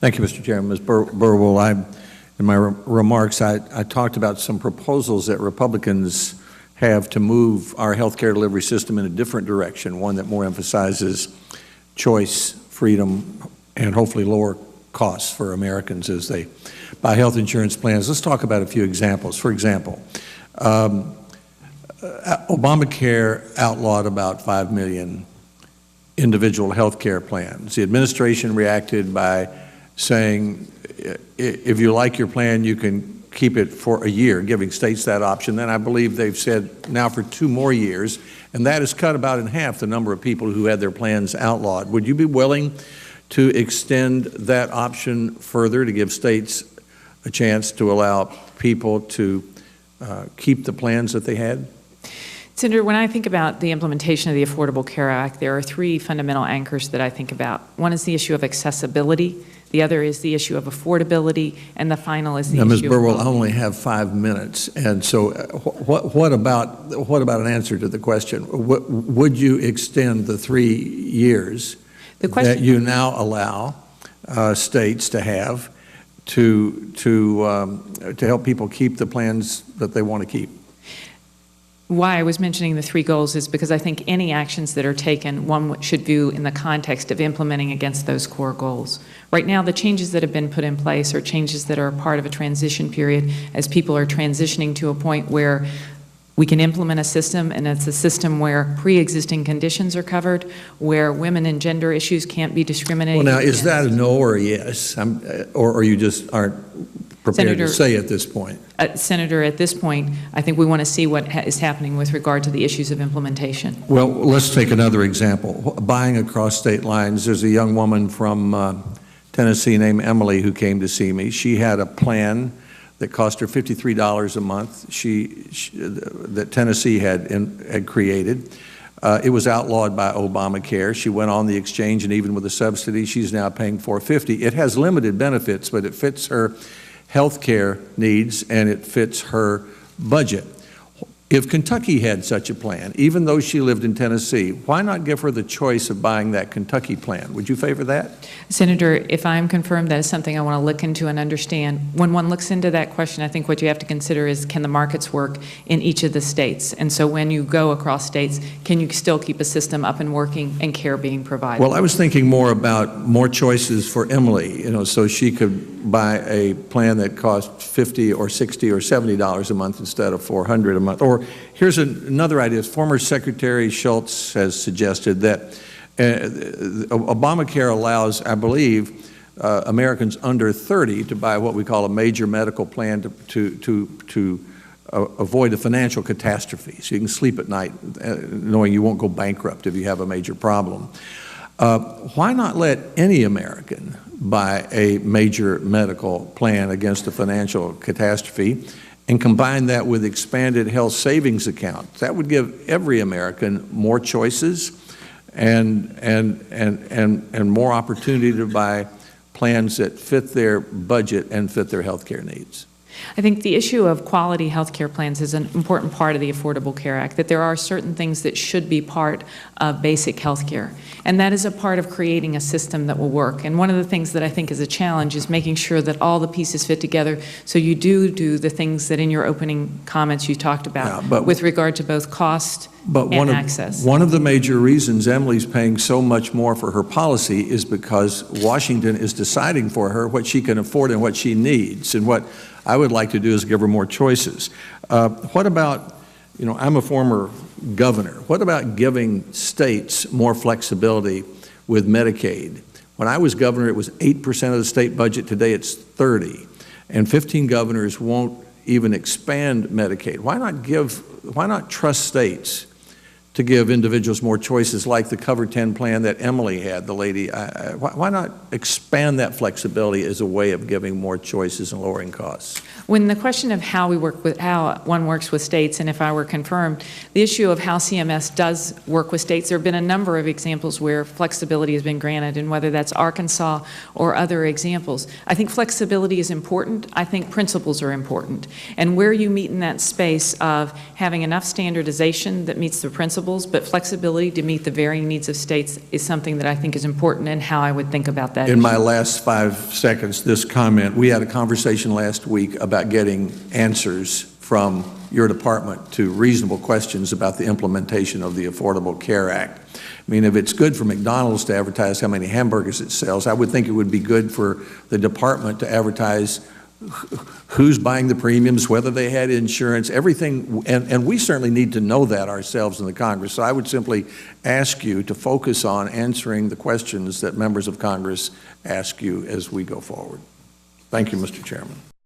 Thank you, Mr. Chairman. Ms. Burwell, in my remarks, I talked about some proposals that Republicans have to move our healthcare delivery system in a different direction, one that more emphasizes choice, freedom, and hopefully lower costs for Americans as they buy health insurance plans. Let's talk about a few examples. For example, Obamacare outlawed about 5 million individual health care plans. The administration reacted by saying, if you like your plan, you can keep it for a year, giving states that option. Then I believe they've said now for 2 more years, and that has cut about in half the number of people who had their plans outlawed. Would you be willing to extend that option further to give states a chance to allow people to keep the plans that they had? Senator, when I think about the implementation of the Affordable Care Act, there are 3 fundamental anchors that I think about. One is the issue of accessibility, the other is the issue of affordability, and the final is the issue of quality. Ms. Burwell, I only have 5 minutes, and so what about an answer to the question? Would you extend the 3 years that you now allow states to have to help people keep the plans that they want to keep? Why I was mentioning the 3 goals is because I think any actions that are taken, one should view in the context of implementing against those core goals. Right now, the changes that have been put in place are changes that are part of a transition period as people are transitioning to a point where we can implement a system, and it's a system where pre-existing conditions are covered, where women and gender issues can't be discriminated against. Well, now, is that a no or a yes? Or you just aren't prepared Senator, to say at this point? Senator, at this point, I think we want to see what is happening with regard to the issues of implementation. Well, let's take another example. Buying across state lines, there's a young woman from Tennessee named Emily who came to see me. She had a plan that cost her $53 a month that Tennessee had created. It was outlawed by Obamacare. She went on the exchange, and even with a subsidy, she's now paying $450. It has limited benefits, but it fits her health care needs and it fits her budget. If Kentucky had such a plan, even though she lived in Tennessee, why not give her the choice of buying that Kentucky plan? Would you favor that? Senator, if I'm confirmed, that is something I want to look into and understand. When one looks into that question, I think what you have to consider is, can the markets work in each of the states? And so when you go across states, can you still keep a system up and working and care being provided? Well, I was thinking more about more choices for Emily, so she could buy a plan that cost $50 or $60 or $70 a month instead of $400 a month. Or here's another idea. Former Secretary Schultz has suggested that Obamacare allows, I believe, Americans under 30 to buy what we call a major medical plan to avoid a financial catastrophe. So you can sleep at night knowing you won't go bankrupt if you have a major problem. Why not let any American buy a major medical plan against a financial catastrophe and combine that with expanded health savings accounts? That would give every American more choices and more opportunity to buy plans that fit their budget and fit their health care needs. I think the issue of quality health care plans is an important part of the Affordable Care Act, that there are certain things that should be part of basic health care. And that is a part of creating a system that will work. And one of the things that I think is a challenge is making sure that all the pieces fit together so you do the things that in your opening comments you talked about with regard to both cost and access. One of the major reasons Emily's paying so much more for her policy is because Washington is deciding for her what she can afford and what she needs. And what I would like to do is give her more choices. What about, I'm a former governor. What about giving states more flexibility with Medicaid? When I was governor, it was 8% of the state budget. Today it's 30%. And 15 governors won't even expand Medicaid. Why not trust states to give individuals more choices, like the Cover 10 plan that Emily had, the lady? Why not expand that flexibility as a way of giving more choices and lowering costs? When the question of how one works with states, and if I were confirmed, the issue of how CMS does work with states, there have been a number of examples where flexibility has been granted, and whether that's Arkansas or other examples. I think flexibility is important. I think principles are important. And where you meet in that space of having enough standardization that meets the principles principles, but flexibility to meet the varying needs of states is something that I think is important and how I would think about that. In my last 5 seconds, this comment, we had a conversation last week about getting answers from your department to reasonable questions about the implementation of the Affordable Care Act. I mean, if it's good for McDonald's to advertise how many hamburgers it sells, I would think it would be good for the department to advertise who's buying the premiums, whether they had insurance, everything, and we certainly need to know that ourselves in the Congress. So I would simply ask you to focus on answering the questions that members of Congress ask you as we go forward. Thank you, Mr. Chairman.